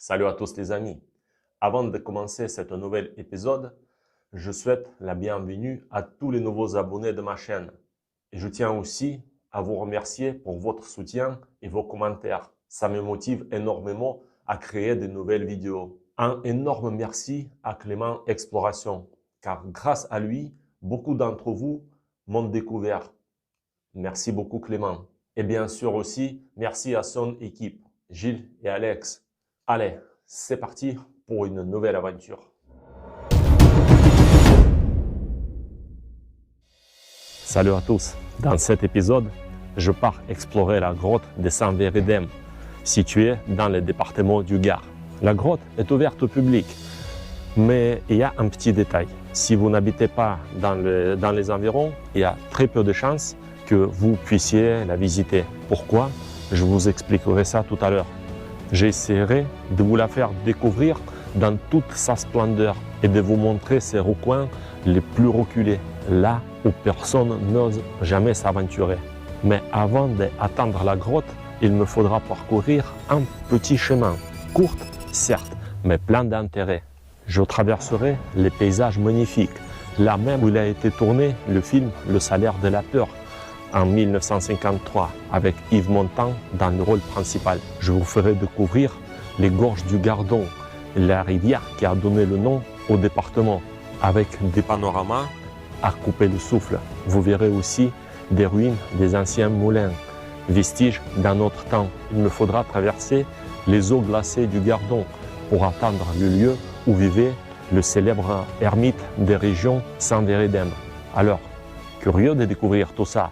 Salut à tous les amis. Avant de commencer cet nouvel épisode, je souhaite la bienvenue à tous les nouveaux abonnés de ma chaîne. Et je tiens aussi à vous remercier pour votre soutien et vos commentaires. Ça me motive énormément à créer de nouvelles vidéos. Un énorme merci à Clément Exploration, car grâce à lui, beaucoup d'entre vous m'ont découvert. Merci beaucoup Clément. Et bien sûr aussi, merci à son équipe, Gilles et Alex. Allez, c'est parti pour une nouvelle aventure. Salut à tous. Dans cet épisode, je pars explorer la grotte de Saint-Véredem, située dans le département du Gard. La grotte est ouverte au public, mais il y a un petit détail. Si vous n'habitez pas dans les environs, il y a très peu de chances que vous puissiez la visiter. Pourquoi? Je vous expliquerai ça tout à l'heure. J'essaierai de vous la faire découvrir dans toute sa splendeur et de vous montrer ses recoins les plus reculés, là où personne n'ose jamais s'aventurer. Mais avant d'atteindre la grotte, il me faudra parcourir un petit chemin, court certes, mais plein d'intérêt. Je traverserai les paysages magnifiques, là même où il a été tourné le film Le Salaire de la peur, en 1953, avec Yves Montand dans le rôle principal. Je vous ferai découvrir les gorges du Gardon, la rivière qui a donné le nom au département, avec des panoramas à couper le souffle. Vous verrez aussi des ruines des anciens moulins, vestiges d'un autre temps. Il me faudra traverser les eaux glacées du Gardon pour atteindre le lieu où vivait le célèbre ermite des régions Saint-Véredem. Alors, curieux de découvrir tout ça,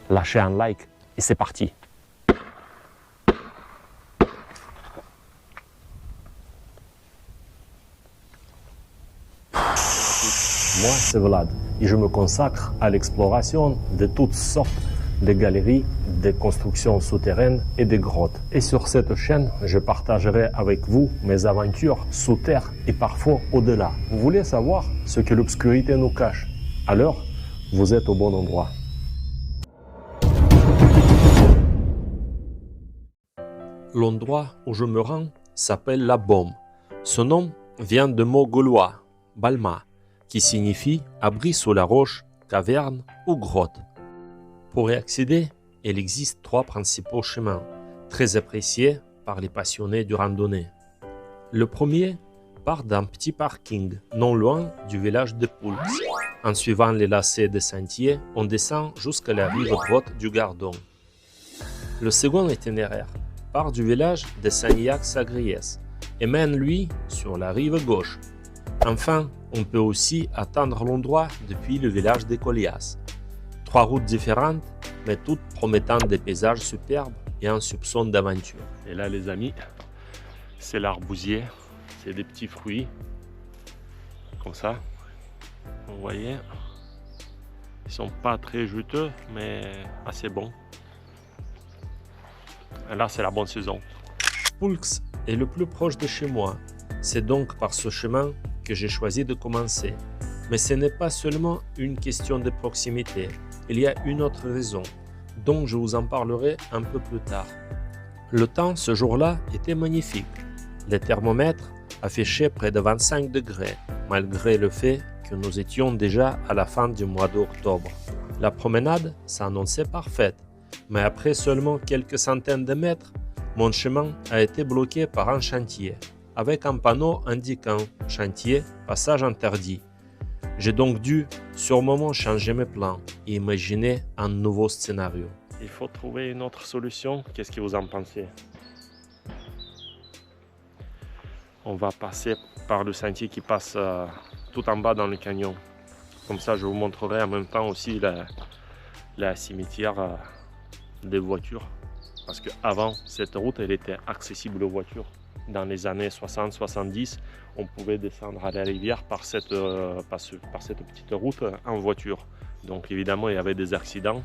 lâchez un like et c'est parti. Moi, c'est Vlad et je me consacre à l'exploration de toutes sortes de galeries, de constructions souterraines et de grottes. Et sur cette chaîne, je partagerai avec vous mes aventures sous terre et parfois au-delà. Vous voulez savoir ce que l'obscurité nous cache? Alors, vous êtes au bon endroit. L'endroit où je me rends s'appelle la Baume. Ce nom vient du mot gaulois, balma, qui signifie abri sous la roche, caverne ou grotte. Pour y accéder, il existe trois principaux chemins, très appréciés par les passionnés de randonnée. Le premier part d'un petit parking, non loin du village de Poulx. En suivant les lacets de sentiers, on descend jusqu'à la rive droite du Gardon. Le second itinéraire part du village de Saignac-Sagriès et mène lui sur la rive gauche. Enfin, on peut aussi atteindre l'endroit depuis le village de Colias. Trois routes différentes, mais toutes promettant des paysages superbes et un soupçon d'aventure. Et là, les amis, c'est l'arbousier, c'est des petits fruits, comme ça. Vous voyez, ils sont pas très juteux, mais assez bons. Et là, c'est la bonne saison. Poulx est le plus proche de chez moi. C'est donc par ce chemin que j'ai choisi de commencer. Mais ce n'est pas seulement une question de proximité. Il y a une autre raison, dont je vous en parlerai un peu plus tard. Le temps ce jour-là était magnifique. Les thermomètres affichaient près de 25 degrés, malgré le fait que nous étions déjà à la fin du mois d'octobre. La promenade s'annonçait parfaite, mais après seulement quelques centaines de mètres, mon chemin a été bloqué par un chantier, avec un panneau indiquant « Chantier, passage interdit ». J'ai donc dû, sur le moment, changer mes plans et imaginer un nouveau scénario. Il faut trouver une autre solution. Qu'est-ce que vous en pensez? On va passer par le sentier qui passe tout en bas dans le canyon. Comme ça, je vous montrerai en même temps aussi la cimetière des voitures. Parce qu'avant, cette route, elle était accessible aux voitures. Dans les années 60-70, on pouvait descendre à la rivière par cette petite route en voiture. Donc évidemment, il y avait des accidents.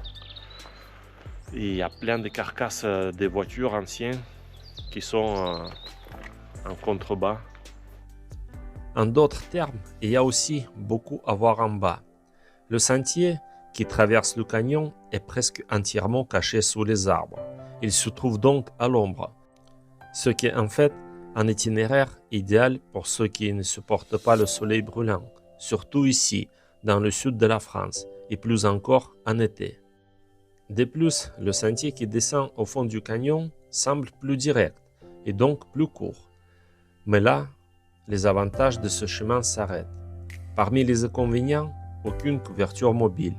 Et il y a plein de carcasses des voitures anciennes qui sont en contrebas. En d'autres termes, il y a aussi beaucoup à voir en bas. Le sentier qui traverse le canyon est presque entièrement caché sous les arbres. Il se trouve donc à l'ombre, ce qui en fait Un itinéraire idéal pour ceux qui ne supportent pas le soleil brûlant, surtout ici, dans le sud de la France, et plus encore en été. De plus, le sentier qui descend au fond du canyon semble plus direct et donc plus court. Mais là, les avantages de ce chemin s'arrêtent. Parmi les inconvénients, aucune couverture mobile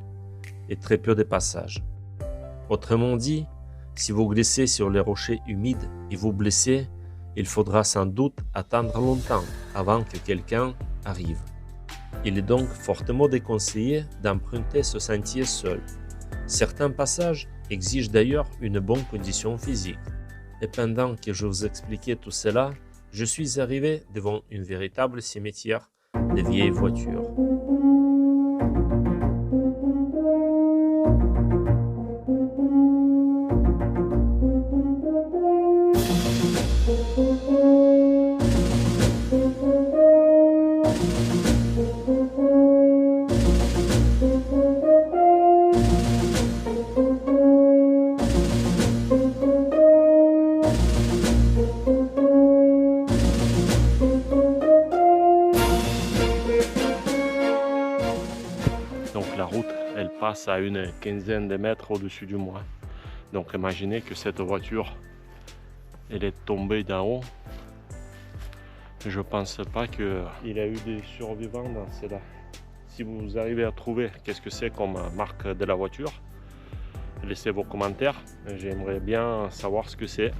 et très peu de passages. Autrement dit, si vous glissez sur les rochers humides et vous blessez, il faudra sans doute attendre longtemps avant que quelqu'un arrive. Il est donc fortement déconseillé d'emprunter ce sentier seul. Certains passages exigent d'ailleurs une bonne condition physique. Et pendant que je vous expliquais tout cela, je suis arrivé devant une véritable cimetière de vieilles voitures. Donc la route, elle passe à une quinzaine de mètres au-dessus du moi. Donc imaginez que cette voiture, elle est tombée d'en haut. Je pense pas qu'il y a eu des survivants dans cela. Si vous arrivez à trouver qu'est-ce que c'est comme marque de la voiture, laissez vos commentaires. J'aimerais bien savoir ce que c'est.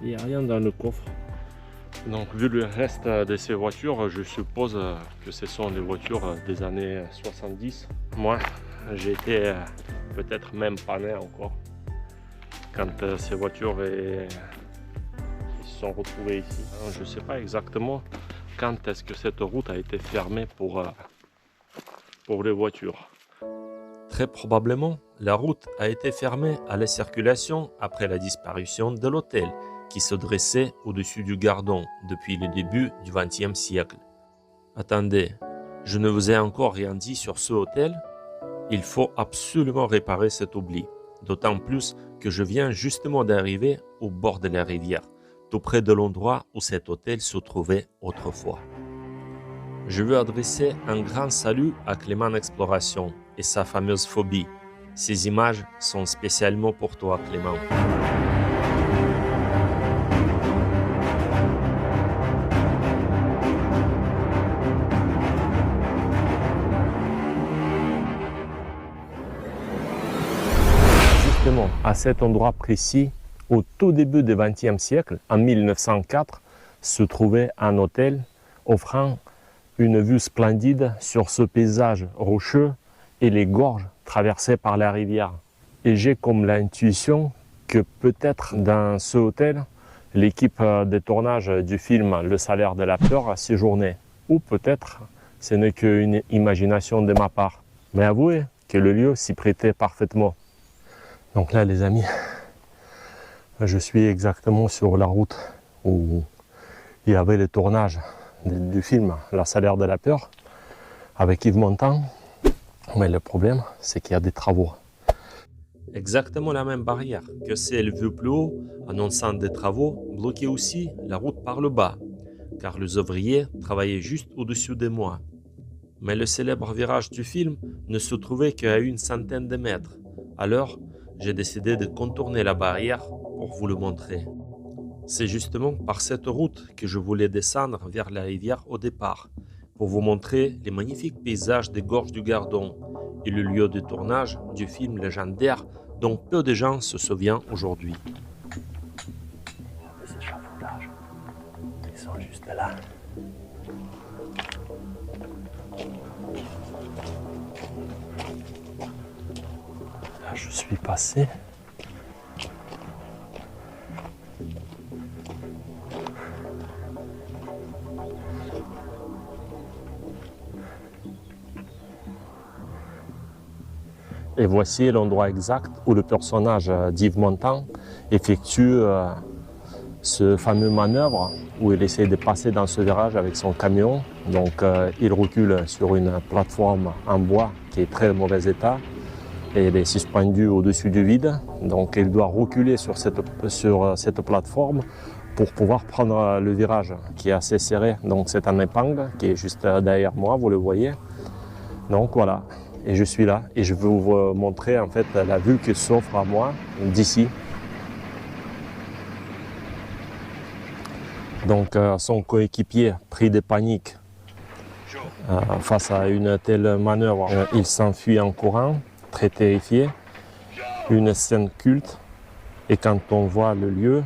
Il n'y a rien dans le coffre. Donc vu le reste de ces voitures, je suppose que ce sont des voitures des années 70. Moi, j'ai été peut-être même pas né encore quand ces voitures se sont retrouvées ici. Je ne sais pas exactement quand est-ce que cette route a été fermée pour les voitures. Très probablement, la route a été fermée à la circulation après la disparition de l'hôtel qui se dressait au-dessus du Gardon depuis le début du XXe siècle. Attendez, je ne vous ai encore rien dit sur ce hôtel. Il faut absolument réparer cet oubli, d'autant plus que je viens justement d'arriver au bord de la rivière, tout près de l'endroit où cet hôtel se trouvait autrefois. Je veux adresser un grand salut à Clément Exploration et sa fameuse phobie. Ces images sont spécialement pour toi, Clément. Justement, à cet endroit précis, au tout début du XXe siècle, en 1904, se trouvait un hôtel offrant une vue splendide sur ce paysage rocheux et les gorges traversées par la rivière. Et j'ai comme l'intuition que peut-être dans ce hôtel, l'équipe de tournage du film Le Salaire de la peur a séjourné. Ou peut-être ce n'est qu'une imagination de ma part. Mais avouez que le lieu s'y prêtait parfaitement. Donc là, les amis, je suis exactement sur la route où il y avait le tournage du film La Salaire de la peur avec Yves Montand. Mais le problème, c'est qu'il y a des travaux. Exactement la même barrière que celle vue plus haut, annonçant des travaux, bloquait aussi la route par le bas, car les ouvriers travaillaient juste au-dessus de moi. Mais le célèbre virage du film ne se trouvait qu'à une centaine de mètres. Alors, j'ai décidé de contourner la barrière pour vous le montrer. C'est justement par cette route que je voulais descendre vers la rivière au départ, pour vous montrer les magnifiques paysages des gorges du Gardon et le lieu de tournage du film légendaire dont peu de gens se souviennent aujourd'hui. Les échafaudages, ils sont juste là. Là, je suis passé. Et voici l'endroit exact où le personnage d'Yves Montand effectue ce fameux manœuvre où il essaie de passer dans ce virage avec son camion. Donc il recule sur une plateforme en bois qui est très mauvais état. et il est suspendu au-dessus du vide. Donc il doit reculer sur cette plateforme pour pouvoir prendre le virage qui est assez serré. Donc c'est un épingle qui est juste derrière moi, vous le voyez. Donc voilà, et je suis là et je vais vous montrer en fait la vue qui s'offre à moi d'ici. Donc son coéquipier, pris de panique face à une telle manœuvre, il s'enfuit en courant, très terrifié. Une scène culte, et quand on voit le lieu,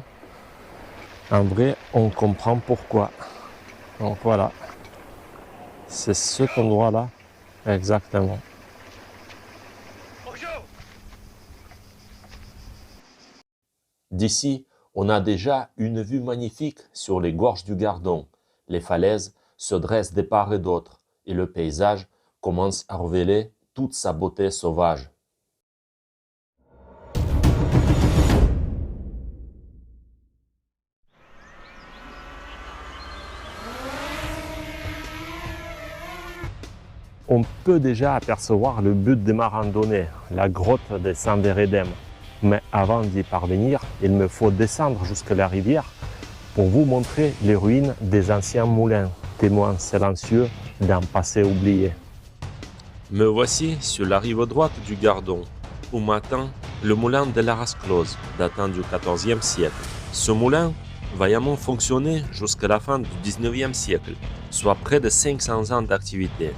en vrai, on comprend pourquoi. Donc voilà, c'est cet endroit-là, exactement. D'ici, on a déjà une vue magnifique sur les gorges du Gardon. Les falaises se dressent de part et d'autre et le paysage commence à révéler toute sa beauté sauvage. On peut déjà apercevoir le but de ma randonnée, la grotte de Saint-Vérédem. Mais avant d'y parvenir, il me faut descendre jusqu'à la rivière pour vous montrer les ruines des anciens moulins, témoins silencieux d'un passé oublié. Me voici sur la rive droite du Gardon, où m'attend le moulin de la Rasclose, datant du XIVe siècle. Ce moulin, vaillamment fonctionné jusqu'à la fin du XIXe siècle, soit près de 500 ans d'activité.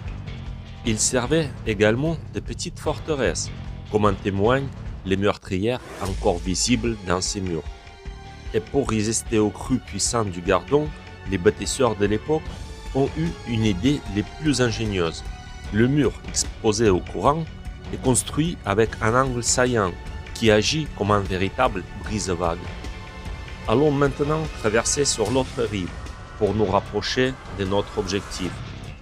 Il servait également de petite forteresse, comme en témoignent les meurtrières encore visibles dans ses murs. Et pour résister aux crues puissantes du Gardon, les bâtisseurs de l'époque ont eu une idée les plus ingénieuses. Le mur exposé au courant est construit avec un angle saillant qui agit comme un véritable brise-vague. Allons maintenant traverser sur l'autre rive pour nous rapprocher de notre objectif.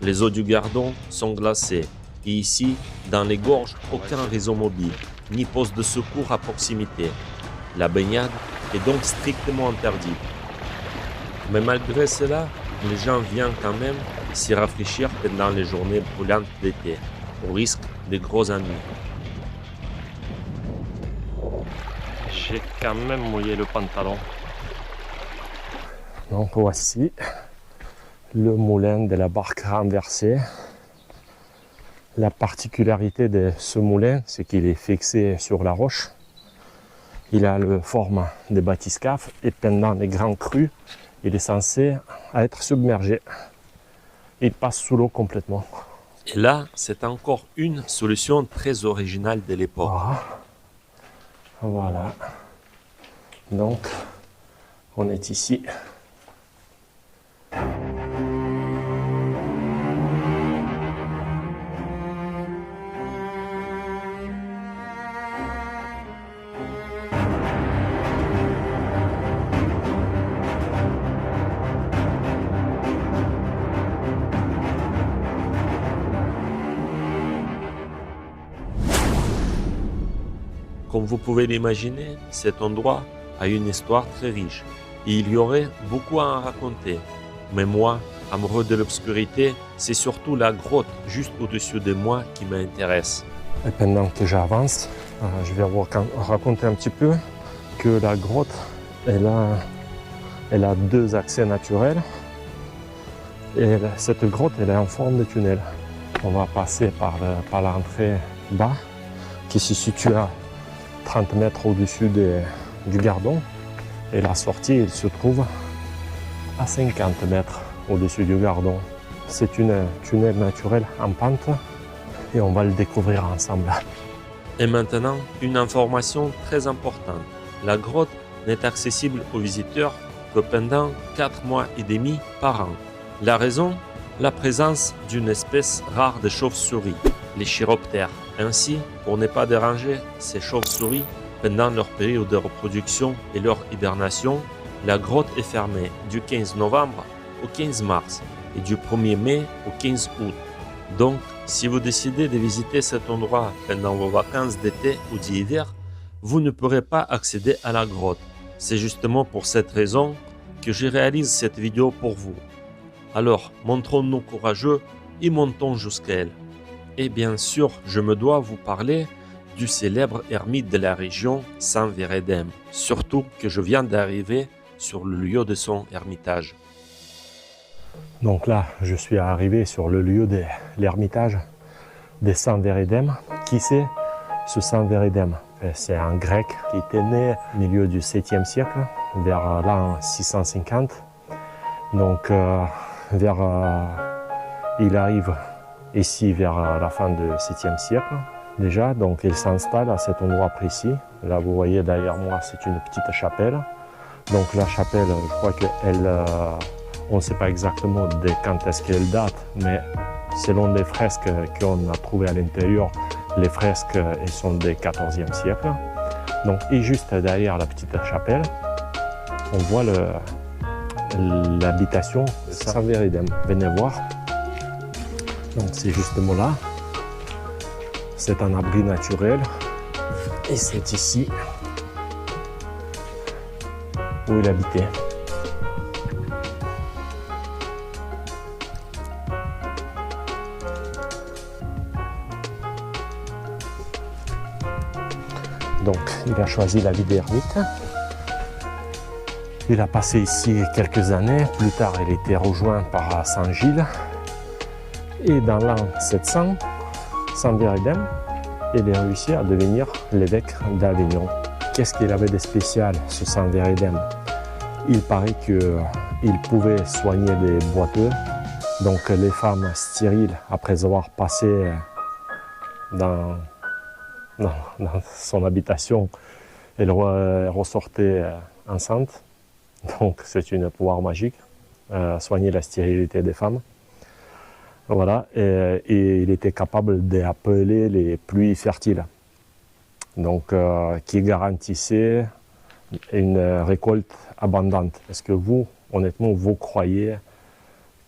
Les eaux du Gardon sont glacées et ici, dans les gorges, aucun réseau mobile ni poste de secours à proximité. La baignade est donc strictement interdite. Mais malgré cela, les gens viennent quand même s'y rafraîchir pendant les journées brûlantes d'été, au risque de gros ennuis. J'ai quand même mouillé le pantalon. Donc voici le moulin de la barque renversée. La particularité de ce moulin, c'est qu'il est fixé sur la roche. Il a la forme de bathyscaphe et pendant les grands crues, il est censé être submergé. Il passe sous l'eau complètement. Et là, c'est encore une solution très originale de l'époque. Voilà. Donc, on est ici. Comme vous pouvez l'imaginer, cet endroit a une histoire très riche et il y aurait beaucoup à en raconter. Mais moi, amoureux de l'obscurité, c'est surtout la grotte juste au-dessus de moi qui m'intéresse. Et pendant que j'avance, je vais vous raconter un petit peu que la grotte, elle a deux accès naturels. Et cette grotte, elle est en forme de tunnel. On va passer par l'entrée bas qui se situe à 30 mètres au-dessus du Gardon. Et la sortie, elle se trouve à 50 mètres au-dessus du Gardon. C'est un tunnel naturel en pente et on va le découvrir ensemble. Et maintenant, une information très importante. La grotte n'est accessible aux visiteurs que pendant 4 mois et demi par an. La raison? La présence d'une espèce rare de chauves-souris, les chiroptères. Ainsi, pour ne pas déranger ces chauves-souris pendant leur période de reproduction et leur hibernation, la grotte est fermée du 15 novembre au 15 mars et du 1er mai au 15 août. Donc, si vous décidez de visiter cet endroit pendant vos vacances d'été ou d'hiver, vous ne pourrez pas accéder à la grotte. C'est justement pour cette raison que je réalise cette vidéo pour vous. Alors, montrons-nous courageux et montons jusqu'à elle. Et bien sûr, je me dois vous parler du célèbre ermite de la région San Veredem, surtout que je viens d'arriver sur le lieu de son ermitage. Donc là, je suis arrivé sur le lieu de l'ermitage de San Veredem. Qui c'est ce San Veredem? C'est un grec qui était né au milieu du 7e siècle, vers l'an 650. Donc, il arrive ici vers la fin du 7e siècle déjà. Donc, il s'installe à cet endroit précis. Là, vous voyez derrière moi, c'est une petite chapelle. Donc, la chapelle, je crois on ne sait pas exactement de quand est-ce qu'elle date, mais selon les fresques qu'on a trouvées à l'intérieur, les fresques elles sont du 14e siècle. Donc, et juste derrière la petite chapelle, on voit l'habitation de San Veredem. Venez voir. Donc, c'est justement là. C'est un abri naturel. Et c'est ici où il habitait. Donc, il a choisi la vie d'ermite. Il a passé ici quelques années. Plus tard, il était rejoint par Saint Gilles. Et dans l'an 700, San Veredem, il a réussi à devenir l'évêque d'Avignon. Qu'est-ce qu'il avait de spécial, ce San Veredem? Il paraît qu'il pouvait soigner les boiteux. Donc, les femmes stériles, après avoir passé dans son habitation, elle ressortait enceinte. Donc c'est un pouvoir magique, soigner la stérilité des femmes. Voilà, et il était capable d'appeler les pluies fertiles, donc qui garantissaient une récolte abondante. Est-ce que vous, honnêtement, vous croyez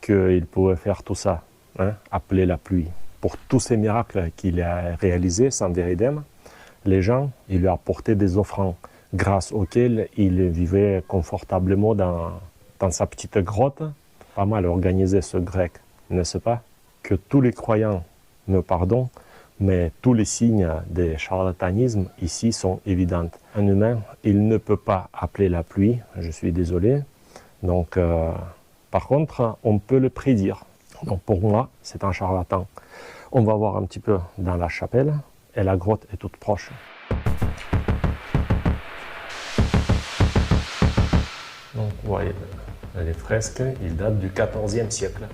qu'il pouvait faire tout ça, hein, appeler la pluie? Pour tous ces miracles qu'il a réalisés, San Veredem, les gens, il lui apportaient des offrandes grâce auxquelles il vivait confortablement dans sa petite grotte. Pas mal organisé ce grec, n'est-ce pas? Que tous les croyants me pardonnent, mais tous les signes de charlatanisme ici sont évidents. Un humain, il ne peut pas appeler la pluie, je suis désolé. Donc, par contre, on peut le prédire. Donc pour moi, c'est un charlatan. On va voir un petit peu dans la chapelle et la grotte est toute proche. Donc vous voyez, les fresques, ils datent du 14e siècle.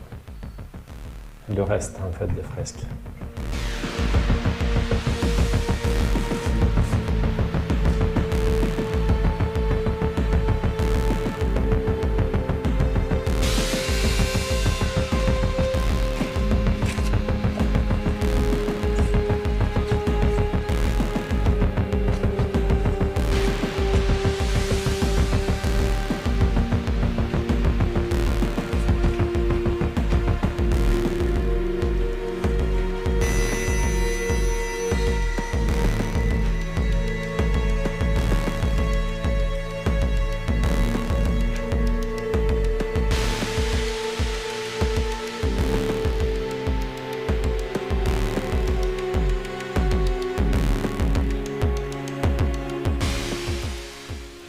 Le reste en fait des fresques.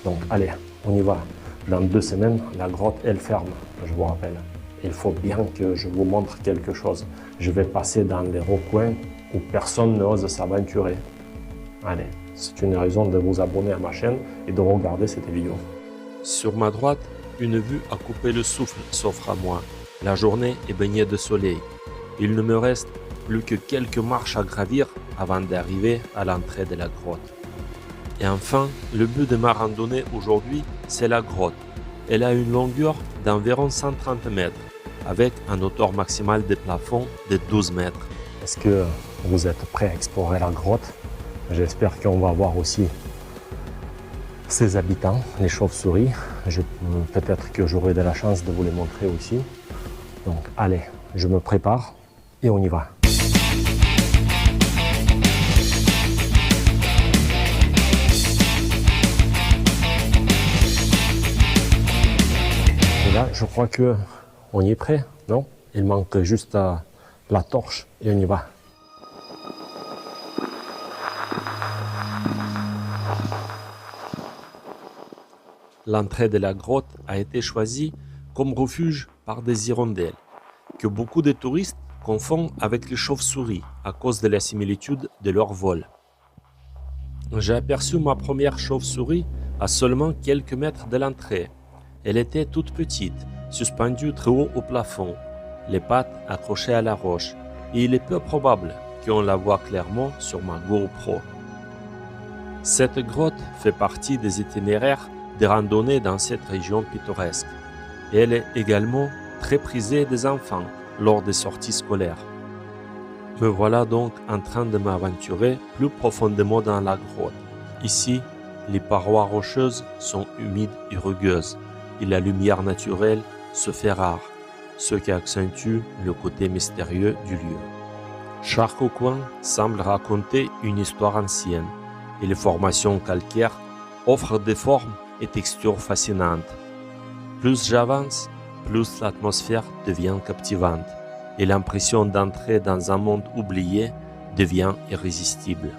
Donc allez, on y va. Dans 2 semaines, la grotte, elle ferme, je vous rappelle. Il faut bien que je vous montre quelque chose. Je vais passer dans les recoins où personne n'ose s'aventurer. Allez, c'est une raison de vous abonner à ma chaîne et de regarder cette vidéo. Sur ma droite, une vue à couper le souffle s'offre à moi. La journée est baignée de soleil. Il ne me reste plus que quelques marches à gravir avant d'arriver à l'entrée de la grotte. Et enfin, le but de ma randonnée aujourd'hui, c'est la grotte. Elle a une longueur d'environ 130 mètres, avec un hauteur maximale des plafonds de 12 mètres. Est-ce que vous êtes prêts à explorer la grotte? J'espère qu'on va voir aussi ses habitants, les chauves-souris. Peut-être que j'aurai de la chance de vous les montrer aussi. Donc allez, je me prépare et on y va. Et là, je crois que on y est prêt, non? Il manque juste la torche et on y va. L'entrée de la grotte a été choisie comme refuge par des hirondelles, que beaucoup de touristes confondent avec les chauves-souris à cause de la similitude de leur vol. J'ai aperçu ma première chauve-souris à seulement quelques mètres de l'entrée. Elle était toute petite, suspendue très haut au plafond, les pattes accrochées à la roche, et il est peu probable qu'on la voie clairement sur ma GoPro. Cette grotte fait partie des itinéraires de randonnée dans cette région pittoresque. Et elle est également très prisée des enfants lors des sorties scolaires. Me voilà donc en train de m'aventurer plus profondément dans la grotte. Ici, les parois rocheuses sont humides et rugueuses et la lumière naturelle se fait rare, ce qui accentue le côté mystérieux du lieu. Chaque coin semble raconter une histoire ancienne et les formations calcaires offrent des formes et textures fascinantes. Plus j'avance, plus l'atmosphère devient captivante et l'impression d'entrer dans un monde oublié devient irrésistible.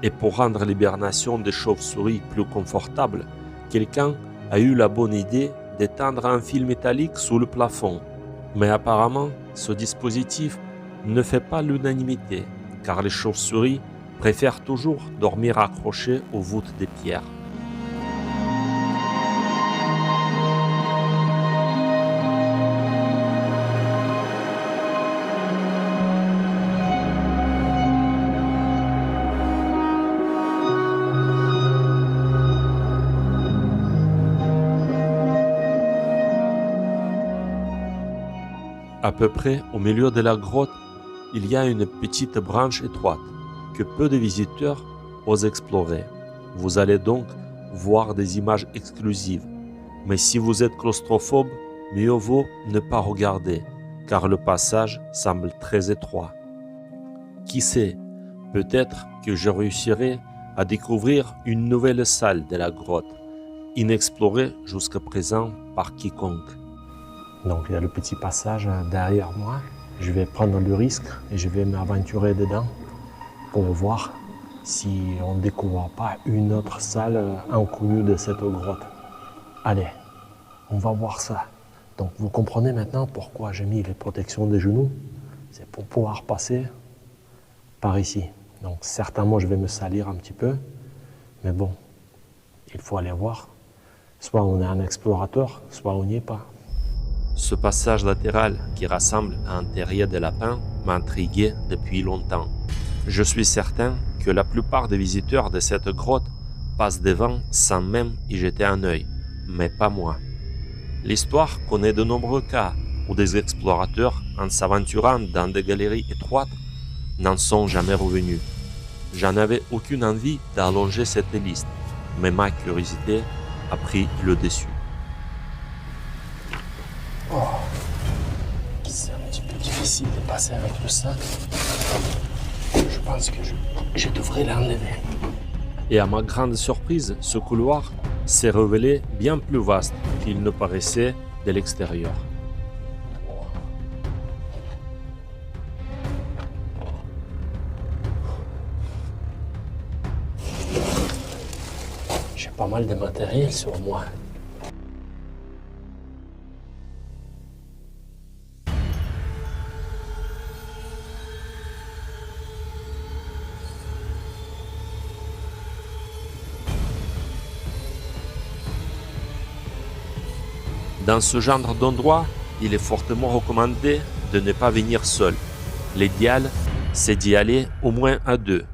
Et pour rendre l'hibernation des chauves-souris plus confortable, quelqu'un a eu la bonne idée d'étendre un fil métallique sous le plafond. Mais apparemment, ce dispositif ne fait pas l'unanimité, car les chauves-souris préfèrent toujours dormir accrochées aux voûtes des pierres. À peu près au milieu de la grotte, il y a une petite branche étroite que peu de visiteurs osent explorer. Vous allez donc voir des images exclusives. Mais si vous êtes claustrophobe, mieux vaut ne pas regarder, car le passage semble très étroit. Qui sait, peut-être que je réussirai à découvrir une nouvelle salle de la grotte, inexplorée jusqu'à présent par quiconque. Donc il y a le petit passage derrière moi. Je vais prendre le risque et je vais m'aventurer dedans pour voir si on ne découvre pas une autre salle inconnue de cette grotte. Allez, on va voir ça. Donc vous comprenez maintenant pourquoi j'ai mis les protections des genoux. C'est pour pouvoir passer par ici. Donc certainement je vais me salir un petit peu, mais bon, il faut aller voir. Soit on est un explorateur, soit on n'y est pas. Ce passage latéral qui ressemble à un terrier de lapin m'a intrigué depuis longtemps. Je suis certain que la plupart des visiteurs de cette grotte passent devant sans même y jeter un œil, mais pas moi. L'histoire connaît de nombreux cas où des explorateurs, en s'aventurant dans des galeries étroites, n'en sont jamais revenus. J'en avais aucune envie d'allonger cette liste, mais ma curiosité a pris le dessus. Oh, c'est un petit peu difficile de passer avec le sac. Je pense que je devrais l'enlever. Et à ma grande surprise, ce couloir s'est révélé bien plus vaste qu'il ne paraissait de l'extérieur. J'ai pas mal de matériel sur moi. Dans ce genre d'endroit, il est fortement recommandé de ne pas venir seul. L'idéal, c'est d'y aller au moins à deux.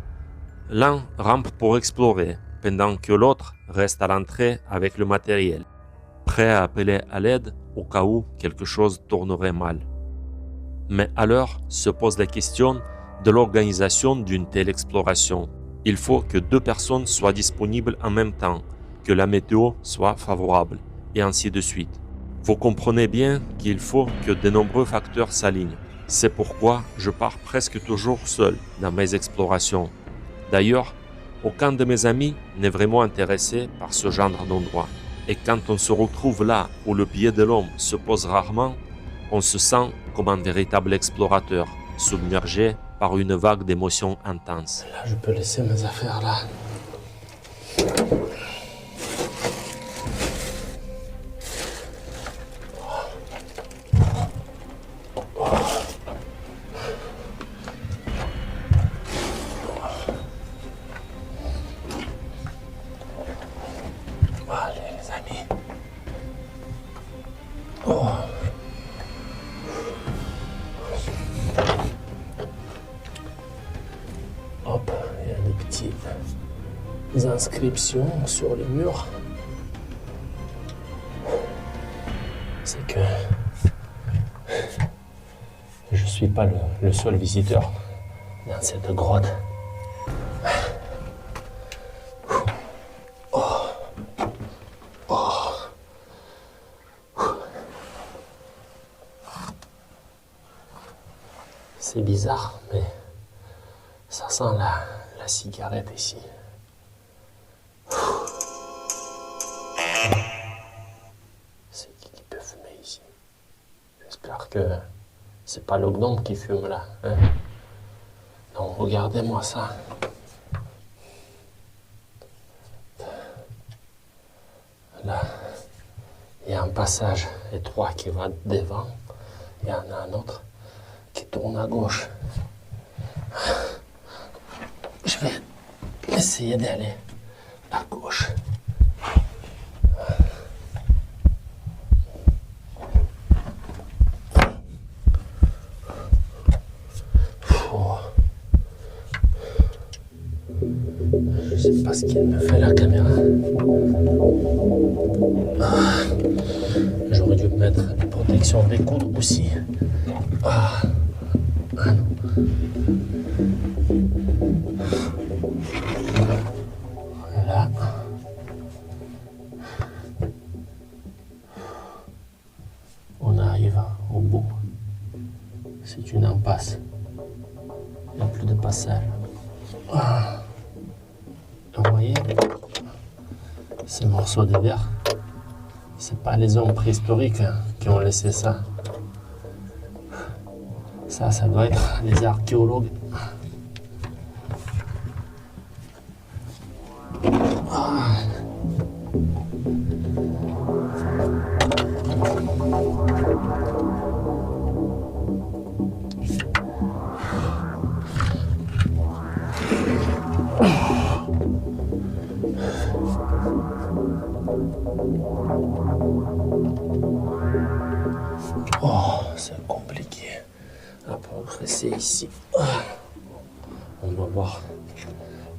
L'un rampe pour explorer, pendant que l'autre reste à l'entrée avec le matériel, prêt à appeler à l'aide au cas où quelque chose tournerait mal. Mais alors se pose la question de l'organisation d'une telle exploration. Il faut que deux personnes soient disponibles en même temps, que la météo soit favorable, et ainsi de suite. Vous comprenez bien qu'il faut que de nombreux facteurs s'alignent. C'est pourquoi je pars presque toujours seul dans mes explorations. D'ailleurs, aucun de mes amis n'est vraiment intéressé par ce genre d'endroit. Et quand on se retrouve là où le pied de l'homme se pose rarement, on se sent comme un véritable explorateur, submergé par une vague d'émotions intenses. Là, je peux laisser mes affaires là. Allez, les amis. Hop, il y a des petites inscriptions sur les murs. C'est que je suis pas le seul visiteur dans cette grotte. C'est bizarre, mais ça sent la cigarette ici. C'est qui peut fumer ici? J'espère que c'est pas le gnome qui fume là. Hein? Non, regardez-moi ça. Là, il y a un passage étroit qui va devant. Il y en a un autre qui tourne à gauche. Je vais essayer d'aller à gauche. Oh. Je sais pas ce qu'il me fait la caméra. Ah. J'aurais dû mettre une protection des coudes aussi. Ah. Voilà. On arrive au bout. C'est une impasse. Il n'y a plus de passage. Ah. Vous voyez, ces morceaux de verre, c'est pas les hommes préhistoriques qui ont laissé ça. Ça doit être les archéologues. Ah. Oh, c'est compliqué à progresser ici. On va voir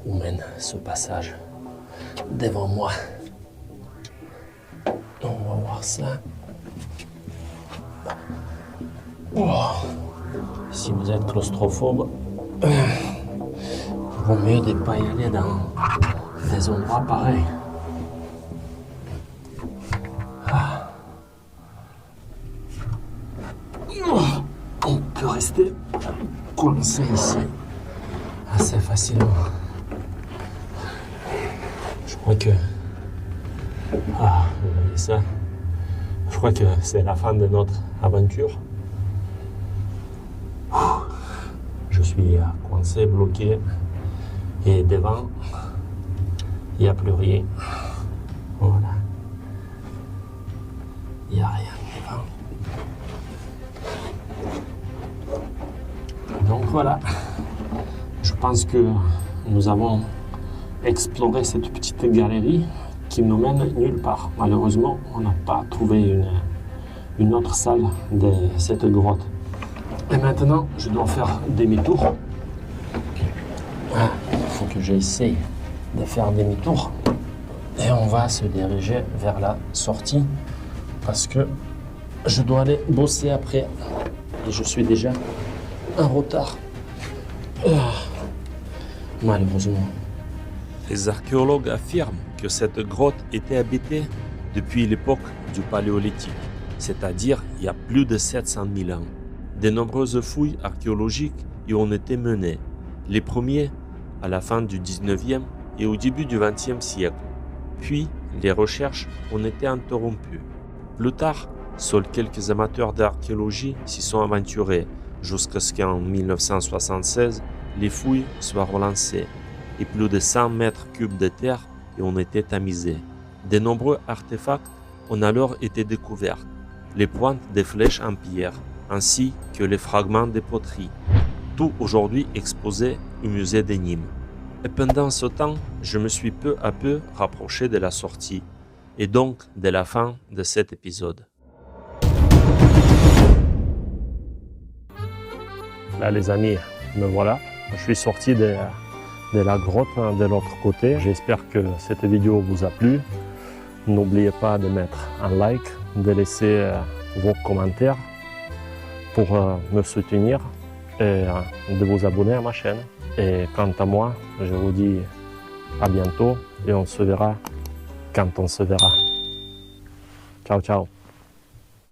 où mène ce passage devant moi. On va voir ça. Oh. Si vous êtes claustrophobe, il vaut mieux ne pas y aller dans des endroits pareils. On peut rester coincé ici assez facilement. Je crois que... Ah, vous voyez ça? Je crois que c'est la fin de notre aventure. Je suis coincé, bloqué. Et devant, il n'y a plus rien. Voilà. Il n'y a rien devant. Donc voilà, je pense que nous avons exploré cette petite galerie qui nous mène nulle part. Malheureusement, on n'a pas trouvé une autre salle de cette grotte. Et maintenant, je dois faire demi-tour. Il faut que j'essaye de faire demi-tour. Et on va se diriger vers la sortie parce que je dois aller bosser après. Et je suis déjà en retard. Malheureusement. Les archéologues affirment que cette grotte était habitée depuis l'époque du Paléolithique, c'est-à-dire il y a plus de 700 000 ans. De nombreuses fouilles archéologiques y ont été menées, les premiers à la fin du 19e et au début du 20e siècle. Puis, les recherches ont été interrompues. Plus tard, seuls quelques amateurs d'archéologie s'y sont aventurés, jusqu'à ce qu'en 1976, les fouilles soient relancées et plus de 100 mètres cubes de terre y ont été tamisés. De nombreux artefacts ont alors été découverts, les pointes des flèches en pierre, ainsi que les fragments de poteries, tout aujourd'hui exposé au musée de Nîmes. Et pendant ce temps, je me suis peu à peu rapproché de la sortie, et donc de la fin de cet épisode. Là les amis, me voilà, je suis sorti de la grotte de l'autre côté. J'espère que cette vidéo vous a plu. N'oubliez pas de mettre un like, de laisser vos commentaires pour me soutenir et de vous abonner à ma chaîne. Et quant à moi, je vous dis à bientôt et on se verra quand on se verra. Ciao, ciao.